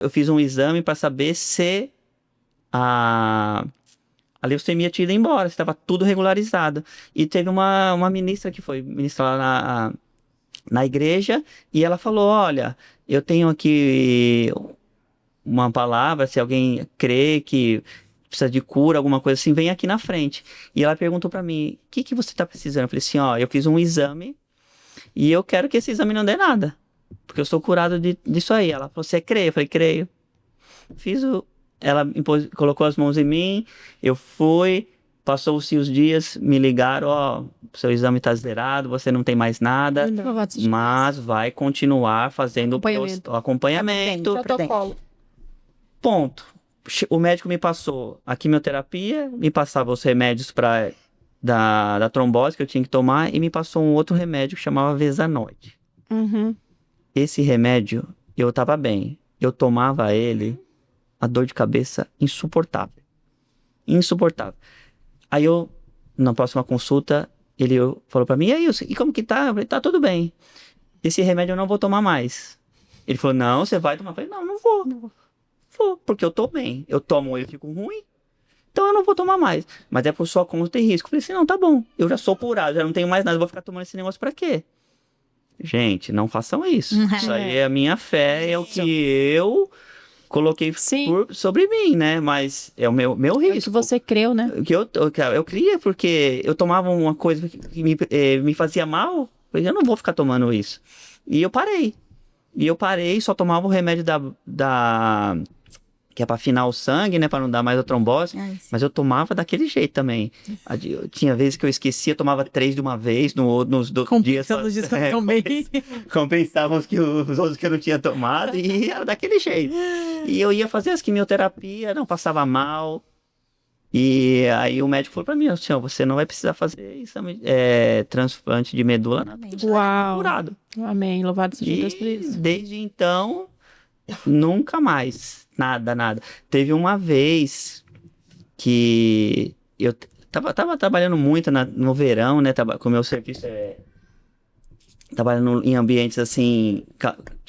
Eu fiz um exame para saber se a leucemia tinha ido embora, se estava tudo regularizado. E teve uma ministra que foi ministrar lá na igreja, e ela falou, olha, eu tenho aqui uma palavra, se alguém crê que precisa de cura, alguma coisa assim, vem aqui na frente. E ela perguntou para mim, o que você tá precisando? Eu falei assim, ó, eu fiz um exame e eu quero que esse exame não dê nada, porque eu sou curado disso aí. Ela falou, você crê? Eu falei, creio. Fiz o... Ela colocou as mãos em mim, eu fui, passou-se os dias, me ligaram, ó, seu exame tá zerado, você não tem mais nada, mas vai continuar fazendo o acompanhamento. Protocolo. Ponto. O médico me passou a quimioterapia, me passava os remédios da trombose que eu tinha que tomar e me passou um outro remédio que chamava Vesanoide. Uhum. Esse remédio, eu tava bem. Eu tomava ele, a dor de cabeça insuportável. Insuportável. Aí na próxima consulta, ele falou pra mim, e aí, e como que tá? Eu falei, tá tudo bem. Esse remédio eu não vou tomar mais. Ele falou, não, você vai tomar. Eu falei, não vou. Não vou, porque eu tô bem. Eu tomo e eu fico ruim. Então eu não vou tomar mais. Mas é por sua conta e risco. Eu falei assim, não, tá bom. Eu já sou curado, já não tenho mais nada. Eu vou ficar tomando esse negócio pra quê? Gente, não façam isso. Isso aí é a minha fé, é o que eu coloquei sobre mim, né? Mas é o meu risco. É o que você creu, né? Que eu cria porque eu tomava uma coisa que me fazia mal. Eu não vou ficar tomando isso. E eu parei. Só tomava o remédio que é pra afinar o sangue, né? Pra não dar mais a trombose. Mas eu tomava daquele jeito também. Tinha vezes que eu esquecia, tomava 3 de uma vez, nos dias. Compensavam os outros que eu não tinha tomado e era daquele jeito. E eu ia fazer as quimioterapias, não passava mal. E aí o médico falou pra mim, assim, ó, você não vai precisar fazer transplante de medula, nada. Uau! Curado. Amém, louvado seja Deus por isso. Desde então, nunca mais. Nada. Teve uma vez que eu tava trabalhando muito no verão, né? Com o meu serviço, trabalhando em ambientes assim,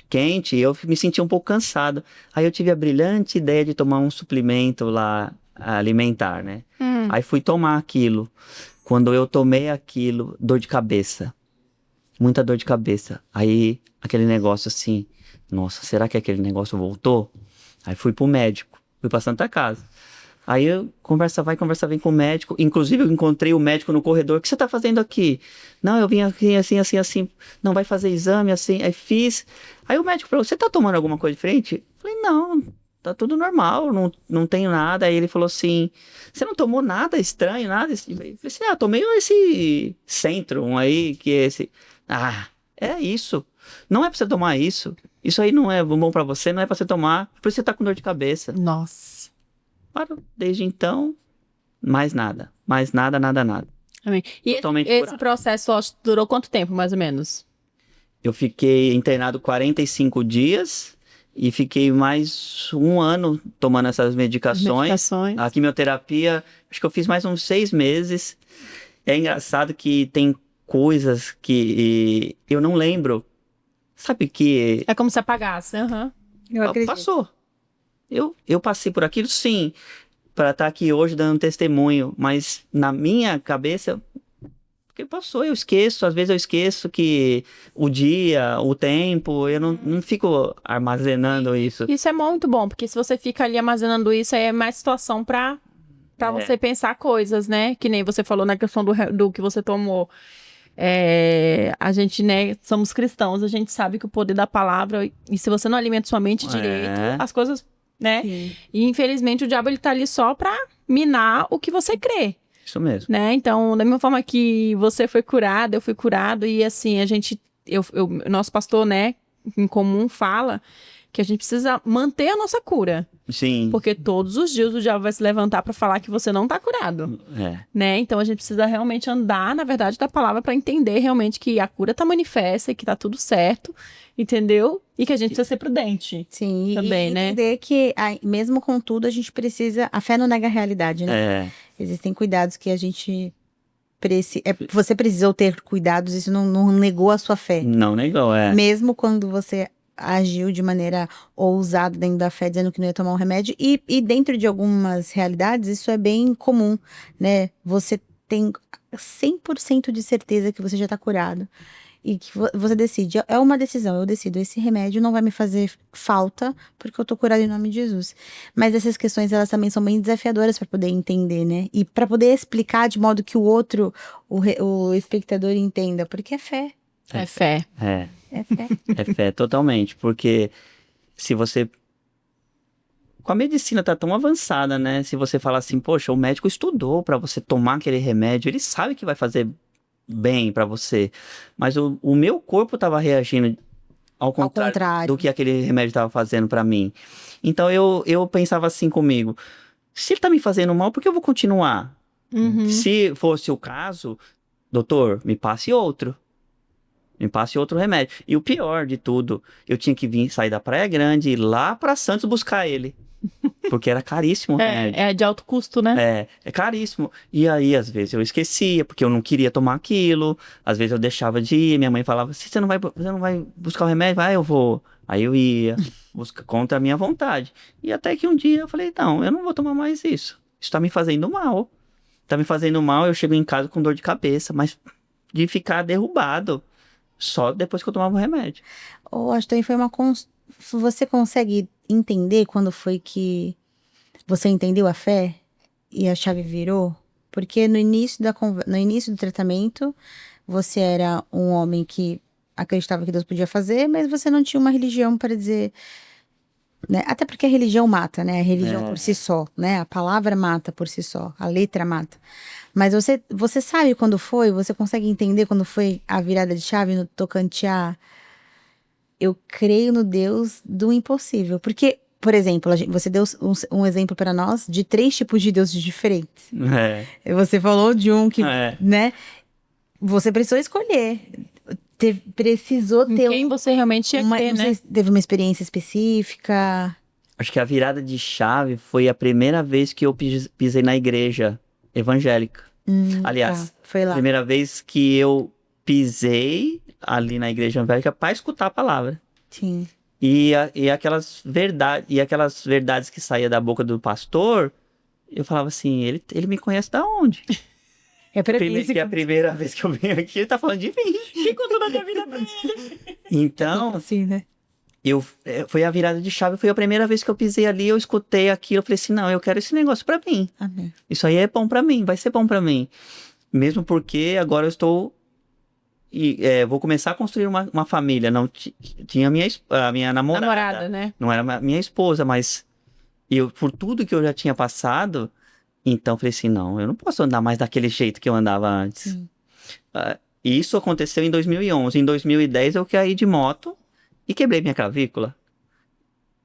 quente, e eu me sentia um pouco cansado. Aí eu tive a brilhante ideia de tomar um suplemento lá alimentar, né? Aí fui tomar aquilo. Quando eu tomei aquilo, dor de cabeça. Muita dor de cabeça. Aí aquele negócio assim, nossa, será que aquele negócio voltou? Aí fui pro médico, fui pra Santa Casa. Aí conversa vem com o médico. Inclusive eu encontrei o médico no corredor. O que você tá fazendo aqui? Não, eu vim aqui assim. Não vai fazer exame assim. Aí fiz. Aí o médico falou, você tá tomando alguma coisa diferente? Eu falei, não, tá tudo normal, não tenho nada. Aí ele falou assim, você não tomou nada estranho, nada? Eu falei assim, tomei esse Centrum aí, que é esse... é isso. Não é pra você tomar isso. Isso aí não é bom pra você, não é pra você tomar. Por isso você tá com dor de cabeça. Nossa. Parou. Desde então, mais nada. Mais nada. Amém. E esse processo durou quanto tempo, mais ou menos? Eu fiquei internado 45 dias e fiquei mais 1 ano tomando essas medicações. A quimioterapia, acho que eu fiz mais uns 6 meses. É engraçado que tem coisas que eu não lembro. Sabe que... É como se apagasse, Eu acredito. Passou. Eu passei por aquilo, sim, para estar aqui hoje dando testemunho, mas na minha cabeça, porque passou, eu esqueço, às vezes eu esqueço que o dia, o tempo, eu não fico armazenando isso. Isso é muito bom, porque se você fica ali armazenando isso, aí é mais situação para você pensar coisas, né? Que nem você falou na questão do que você tomou. A gente, né, somos cristãos, a gente sabe que o poder da palavra, e se você não alimenta sua mente direito, as coisas, né? Sim. E infelizmente o diabo, ele tá ali só pra minar o que você crê. Isso mesmo. Né? Então, da mesma forma que você foi curado, eu fui curado, e assim, nosso pastor, né, em comum fala que a gente precisa manter a nossa cura. Sim. Porque todos os dias o diabo vai se levantar para falar que você não tá curado. Né? Então a gente precisa realmente andar, na verdade, da palavra para entender realmente que a cura tá manifesta e que tá tudo certo, entendeu? E que a gente precisa ser prudente. Sim, também, e né? entender que, mesmo com tudo, a gente precisa... A fé não nega a realidade, né? Existem cuidados que a gente... Você precisou ter cuidados, isso não negou a sua fé. Não negou, Mesmo quando você agiu de maneira ousada dentro da fé, dizendo que não ia tomar um remédio. E dentro de algumas realidades, isso é bem comum, né? Você tem 100% de certeza que você já tá curado. E que você decide, é uma decisão, eu decido, esse remédio não vai me fazer falta, porque eu tô curado em nome de Jesus. Mas essas questões, elas também são bem desafiadoras para poder entender, né? E para poder explicar de modo que o outro, o espectador entenda, porque é fé. É fé. É fé. É fé, totalmente. Porque se você... Com a medicina tá tão avançada, né? Se você fala assim, poxa, o médico estudou para você tomar aquele remédio, ele sabe que vai fazer bem para você. Mas o meu corpo tava reagindo ao contrário do que aquele remédio tava fazendo para mim. Então eu pensava assim comigo, se ele tá me fazendo mal, por que eu vou continuar? Se fosse o caso, doutor, me passe outro. Me passe outro remédio. E o pior de tudo, eu tinha que sair da Praia Grande e ir lá para Santos buscar ele. Porque era caríssimo o remédio. É de alto custo, né? É caríssimo. E aí, às vezes, eu esquecia, porque eu não queria tomar aquilo. Às vezes eu deixava de ir. Minha mãe falava, você não vai buscar o remédio? Ah, eu vou. Aí eu ia, contra a minha vontade. E até que um dia eu falei, não, eu não vou tomar mais isso. Isso tá me fazendo mal. Tá me fazendo mal, eu chego em casa com dor de cabeça, mas de ficar derrubado. Só depois que eu tomava o remédio. Acho que também foi Você consegue entender quando foi que você entendeu a fé e a chave virou? Porque no início do tratamento, você era um homem que acreditava que Deus podia fazer, mas você não tinha uma religião para dizer... Né? Até porque a religião mata, né? A religião por si só, né? A palavra mata por si só, a letra mata. Mas você sabe quando foi? Você consegue entender quando foi a virada de chave no tocante a... Eu creio no Deus do impossível. Porque, por exemplo, você deu um exemplo para nós de 3 tipos de deuses diferentes. Você falou de um que, né? Você precisou escolher. Precisou ter... Quem você realmente ia ter, né? Teve uma experiência específica? Acho que a virada de chave foi a primeira vez que eu pisei na igreja evangélica. Aliás, foi lá. A primeira vez que eu pisei ali na igreja evangélica para escutar a palavra. Sim. E aquelas verdades que saía da boca do pastor, eu falava assim, ele me conhece da onde? É que a primeira vez que eu venho aqui, ele tá falando de mim. Quem contou da minha vida pra ele? Então, assim, né? Foi a virada de chave, foi a primeira vez que eu pisei ali, eu escutei aquilo, eu falei assim, não, eu quero esse negócio pra mim. Amém. Isso aí é bom pra mim, vai ser bom pra mim. Mesmo porque agora eu estou... vou começar a construir uma família. Não tinha a minha namorada, né? Não era minha esposa, mas por tudo que eu já tinha passado, então eu falei assim, não, eu não posso andar mais daquele jeito que eu andava antes. Isso aconteceu em 2011. Em 2010 eu caí de moto e quebrei minha clavícula.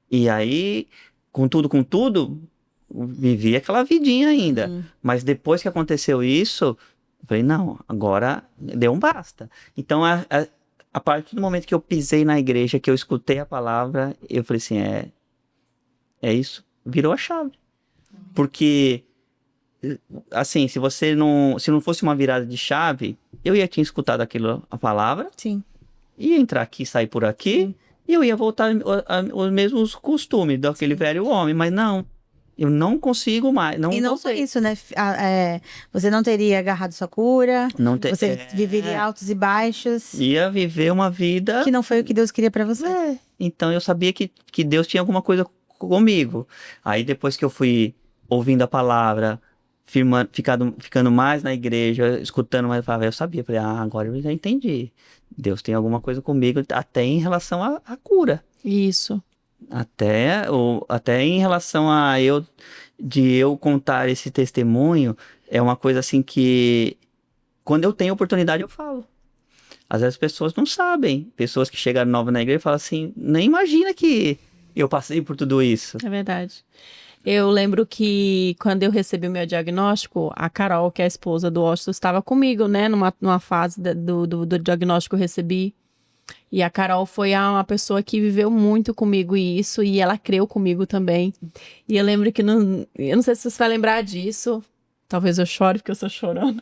E aí, com tudo, vivi aquela vidinha ainda. Mas depois que aconteceu isso, eu falei, não, agora deu um basta. Então, a partir do momento que eu pisei na igreja, que eu escutei a palavra, eu falei assim, é isso, virou a chave. Porque, assim, se não fosse uma virada de chave, eu ia ter escutado a palavra, sim, ia entrar aqui, sair por aqui, sim, e eu ia voltar aos mesmos costumes daquele velho homem, mas não. Eu não consigo mais. E não só isso, né? Você não teria agarrado sua cura. Você viveria altos e baixos. Ia viver uma vida... que não foi o que Deus queria pra você. Então eu sabia que Deus tinha alguma coisa comigo. Aí depois que eu fui ouvindo a palavra, ficando mais na igreja, escutando mais a palavra, eu sabia. Falei, agora eu já entendi. Deus tem alguma coisa comigo, até em relação à cura. Isso. Até em relação a eu contar esse testemunho, é uma coisa assim que, quando eu tenho oportunidade, eu falo. Às vezes as pessoas não sabem. Pessoas que chegaram novas na igreja falam assim, nem imagina que eu passei por tudo isso. É verdade. Eu lembro que quando eu recebi o meu diagnóstico, a Carol, que é a esposa do Washington, estava comigo, né? Numa fase do diagnóstico que eu recebi. E a Carol foi uma pessoa que viveu muito comigo isso, e ela creu comigo também. E eu lembro que, eu não sei se você vai lembrar disso, talvez eu chore porque eu estou chorando,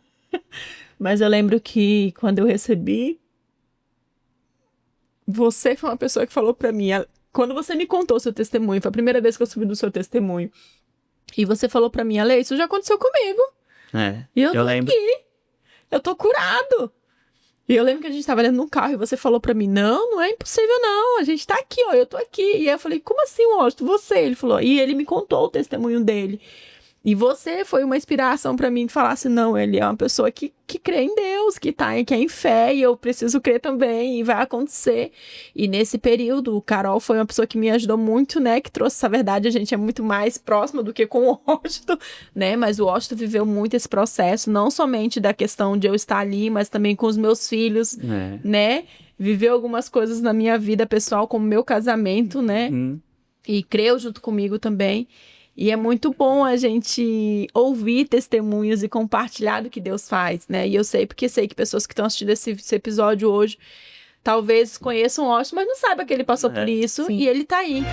mas eu lembro que quando eu recebi, você foi uma pessoa que falou pra mim, quando você me contou o seu testemunho, foi a primeira vez que eu soube do seu testemunho, e você falou pra mim, Ale, isso já aconteceu comigo. E eu tô lembro. aqui, eu tô curado. E eu lembro que a gente tava olhando no carro e você falou pra mim, não é impossível não, a gente tá aqui, ó, eu tô aqui. E aí eu falei, como assim, Washington, você? Ele falou, e ele me contou o testemunho dele. E você foi uma inspiração pra mim de falar assim, não, ele é uma pessoa que crê em Deus, que é em fé, e eu preciso crer também, e vai acontecer. E nesse período, o Carol foi uma pessoa que me ajudou muito, né, que trouxe essa verdade, a gente é muito mais próxima do que com o Washington, né, mas o Washington viveu muito esse processo, não somente da questão de eu estar ali, mas também com os meus filhos, né, viveu algumas coisas na minha vida pessoal, como meu casamento, né, e creu junto comigo também. E é muito bom a gente ouvir testemunhos e compartilhar do que Deus faz, né? E eu sei, porque sei que pessoas que estão assistindo esse episódio hoje, talvez conheçam o Washington, mas não saibam que ele passou por isso, e ele tá aí.